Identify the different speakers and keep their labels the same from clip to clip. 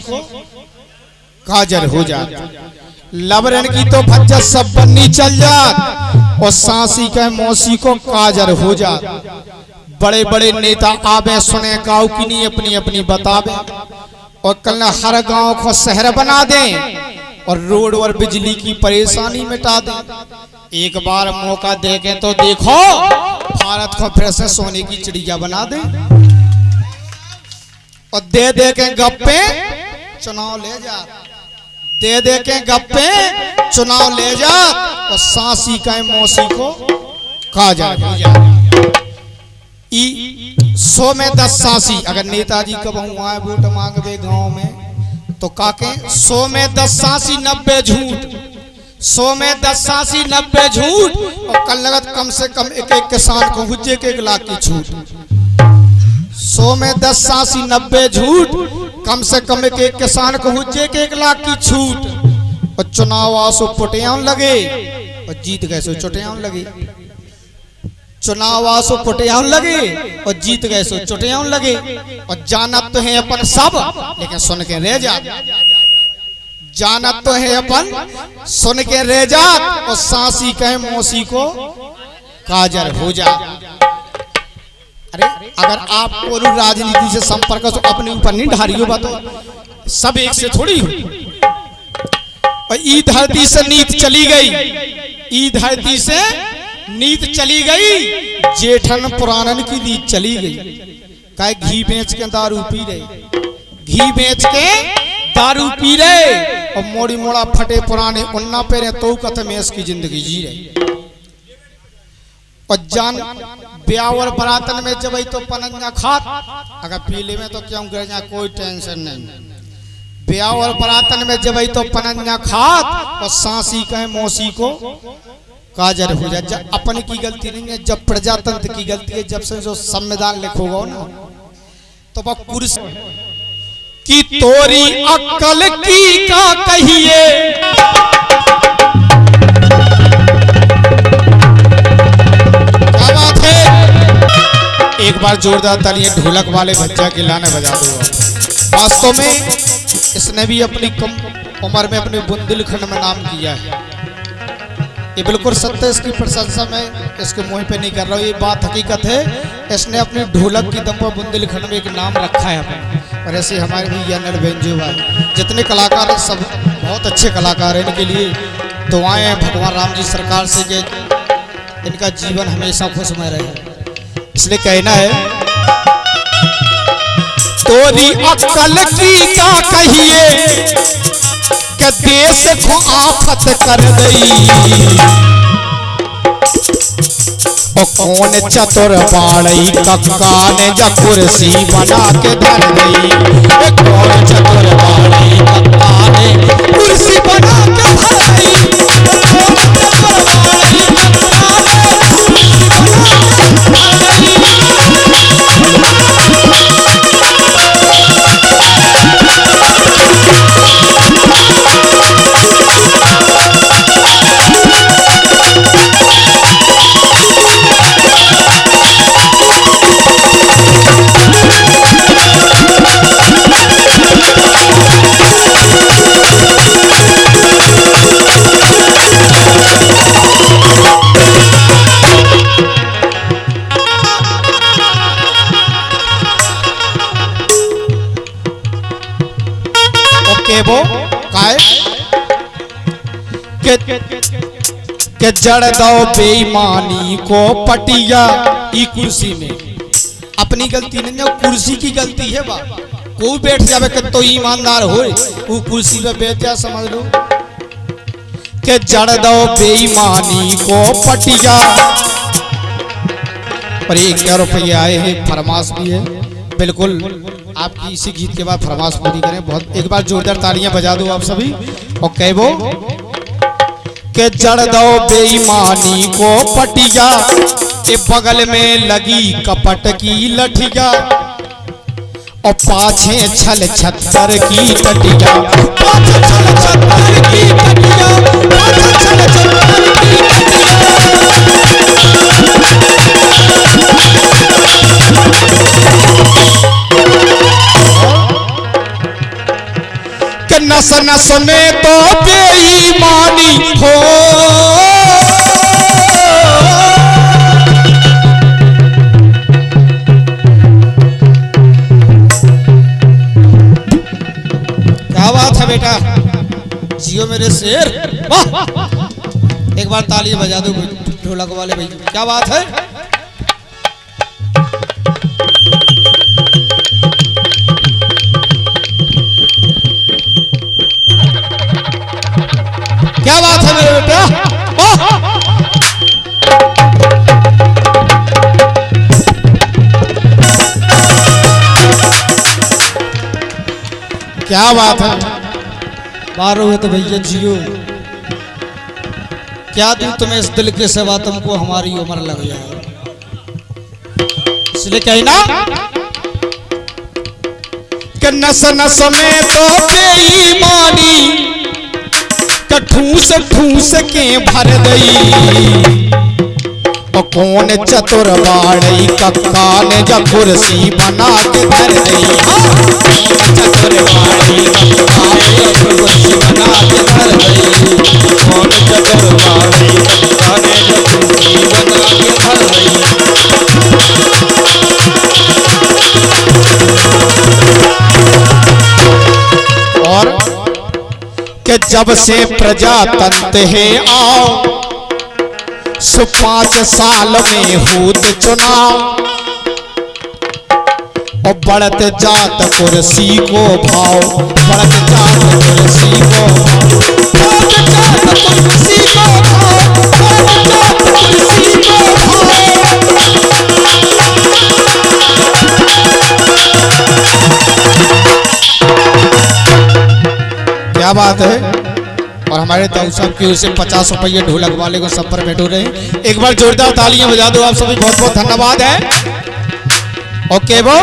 Speaker 1: को काजर हो जात। लबरन की तो भज्जत सब बन्नी चल जात और सासी के मौसी को काजर हो जात। बड़े बड़े नेता आवे सुने गाँव की नहीं अपनी अपनी बतावे और कल हर गांव को शहर बना दें और रोड और बिजली की परेशानी मिटा दें। एक बार मौका देके तो देखो भारत को फिर से सोने की चिड़िया बना दें और दे के गप्पे चुनाव ले जा, दे के गप्पे चुनाव ले जा और सासी का मौसी को काजर हो जा। 100 में 10 सासी अगर नेताजी कब आए वोट मांगवे गांव में तो काके 100 में 10 सासी 90 झूठ, 100 में 10 सासी 90 झूठ और कल लगत कम से कम एक एक किसान को हुज्जे के 1 लाख की छूट। 100 में 10 सासी 90 झूठ कम से कम एक एक किसान को हुज्जे के 1 लाख की छूट और चुनाव आसो पुटियान लगे और जीत गए सो चुटियान लगे। चुनाव आसो पुटियान लगे और जीत गए सो चुटियान लगे और जानत तो है अपन सब लेकिन सुन के रह जात, जानत तो है अपन सुन के रह जात और सासी कहे मौसी को काजर हो जा। अरे अगर आप कोई राजनीति से संपर्क तो अपने ऊपर नहीं ढारियो बातो, सब एक से थोड़ी हो। और ई धरती से नीत चली गई, ई धरती से नीत चली गई, जेठन पुराणन की नीत चली गई। काहे घी बेच के दारू पी रहे, घी बेच के दारू पी रहे और मोड़ी मोड़ा फटे पुराने उन्ना पे रहे तो कथ में इसकी जिंदगी जी रहे। और जान ब्याह और बरातन में जब तो पनंजा खात अगर पीले में तो क्यों गिर जाए कोई टेंशन नहीं। ब्याह और बरातन में जब तो पनंजा खात और सासी कहे मौसी को काजर हो जाए। अपने की गलती नहीं है, जब प्रजातंत्र की गलती है। जब से जो संविधान लिखोगा ना तो वह कुर्सी की तोरी अक्ल की का कहिए क्या बात है। एक बार जोरदार तालियां ढोलक वाले बच्चा के लाने बजा दो। वास्तव में इसने भी अपनी कम उम्र में अपने बुंदेलखंड में नाम किया है। ये बिल्कुल सत्य, इसकी प्रशंसा मैं इसके मुंह पे नहीं कर रहा हूँ, ये बात हकीकत है। इसने अपनी ढोलक की दम पर बुंदेलखंड में एक नाम रखा है अपने। और ऐसे हमारे भी जनरल बेंजो भाई जितने कलाकार हैं सब बहुत अच्छे कलाकार हैं। इनके लिए दुआएं हैं भगवान राम जी सरकार से कि इनका जीवन हमेशा खुशमय रहे। इसलिए कहना है तोरी अक्ल की का कहिए के देश को आफत कर गई ओ कौन चतुर बाड़ई कक्का ने जब कुर्सी बना के धर गई। कौन चतुर बाड़ई कक्का ने कुर्सी बना के धर गई। वो के जड़ दो बेईमानी को पटिया ई कुर्सी में। अपनी गलती नहीं है, कुर्सी की गलती है। बा कोई बैठ जावे कि तो ईमानदार हो वो कुर्सी पे बैठ जा, समझ लो के जड़ दो बेईमानी को पटिया। पर 1 रुपये आए हैं, फरमाश भी है। बिल्कुल आपकी इसी गीत के बाद फरमाश पूरी करें। बहुत एक बार जोरदार तालियां बजा दो आप सभी। और कहबो के जड़ दो बेईमानी को पटिया ए बगल में लगी कपट की लठिया और पाछे छल छत्तर की टटिया। पाछे छल छत्तर की टटिया, पाछे छल छत्तर की कि नस नस में तो बेईमानी हो, क्या बात है बेटा, जियो मेरे शेर, वाह। एक बार ताली बजा दो ढोलक वाले भाई, क्या बात है। क्या बात है मेरे बेटा, क्या बात है। मारो है तो भैया जियो, क्या दूं तुम्हें इस दिल के सिवा, तुमको हमारी उम्र लग जाए, इसलिए कही ना कि नस नस में तो बेईमानी, ठूस ठूस के भर दई, कौन चतुर बाड़ई कक्का ने जब कुर्सी बना के धर दई, कौन चतुर बाड़ई कक्का ने जब कुर्सी बना के धर दई, कौन चतुर बाड़ई कक्का ने जब कुर्सी बना के धर दई। और कि जब से प्रजातंत्र है आओ, सो 5 साल में होत चुनाव, और बढ़त जात कुर्सी को भाव, बढ़त जात कुर्सी को भाव, बढ़त जात कुर्सी को भाव, बढ़त जात कुर्सी को भाव। क्या बात है। और हमारे ताऊ साहब की ओर से 50 रुपये ढोलक वाले को सब पर बैठो रहे, एक बार जोरदार तालियां बजा दो आप सभी, बहुत बहुत धन्यवाद है। ओके वो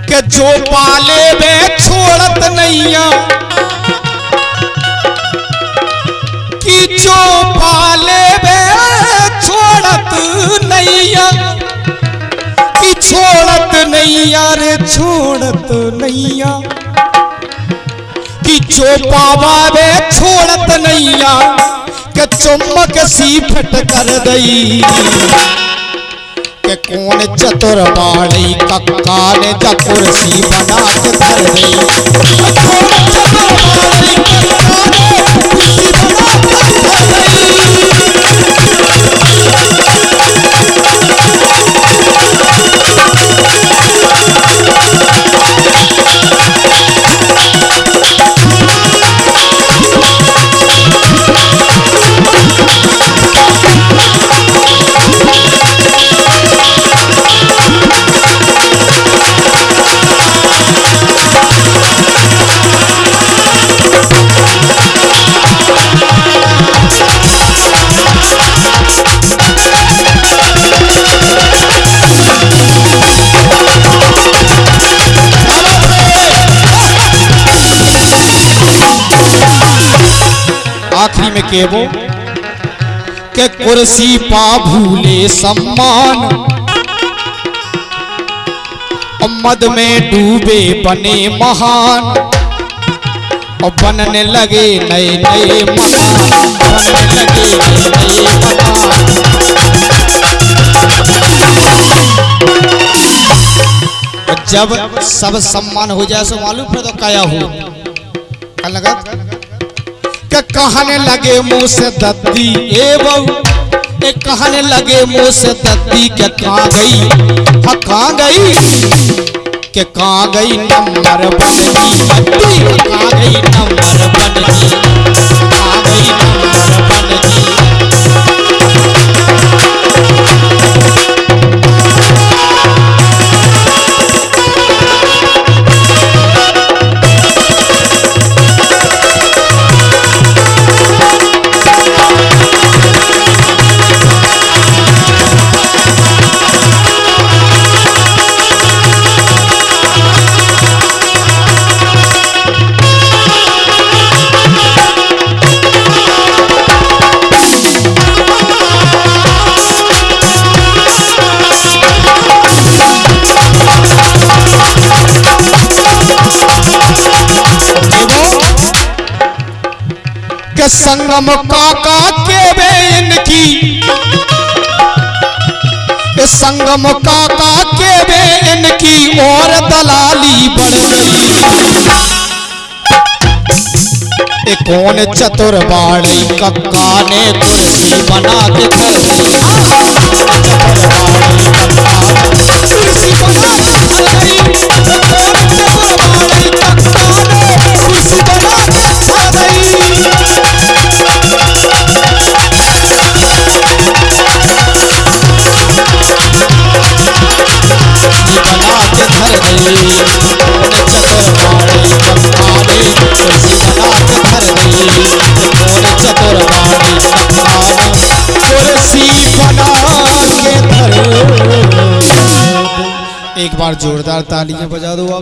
Speaker 1: कि जो पाले में छोड़त नैया, कि जो पाले में छोड़त नैया, कि छोड़त नैया रे छोड़त नैया, कि जो पावा वे छोड़त नैया, के चुम्बक सी फट कर दई, के कौन चतुर बाड़ई कक्का ने जब कुर्सी बना के धर दई, कौन चतुर बाड़ई कक्का ने कुर्सी बना के धर दई। आखिरी में केवो के कुर्सी पा भूले सम्मान, मद में डूबे बने महान, और बनने लगे नए नए महान, बनने लगे नए नए महान। जब सब सम्मान हो जाए सो मालूम फिर तो काया हो, क्या लगा कि कहने लगे मुंह से दद्दी, ए बहू ए कहने लगे मुंह से दद्दी, के कहाँ गई, हाँ कहाँ गई, के कहाँ गई नंबर बन की दद्दी, कहाँ गई नंबर बन की, कहाँ गई नंबर बन की। के संगम काका के बे इनकी, संगम काका के बे इनकी और दलाली बढ़ गई। कौन चतुर बाड़ी कक्का ने कुर्सी बना के धर दी। एक बार जोरदार तालियां बजा दो आप।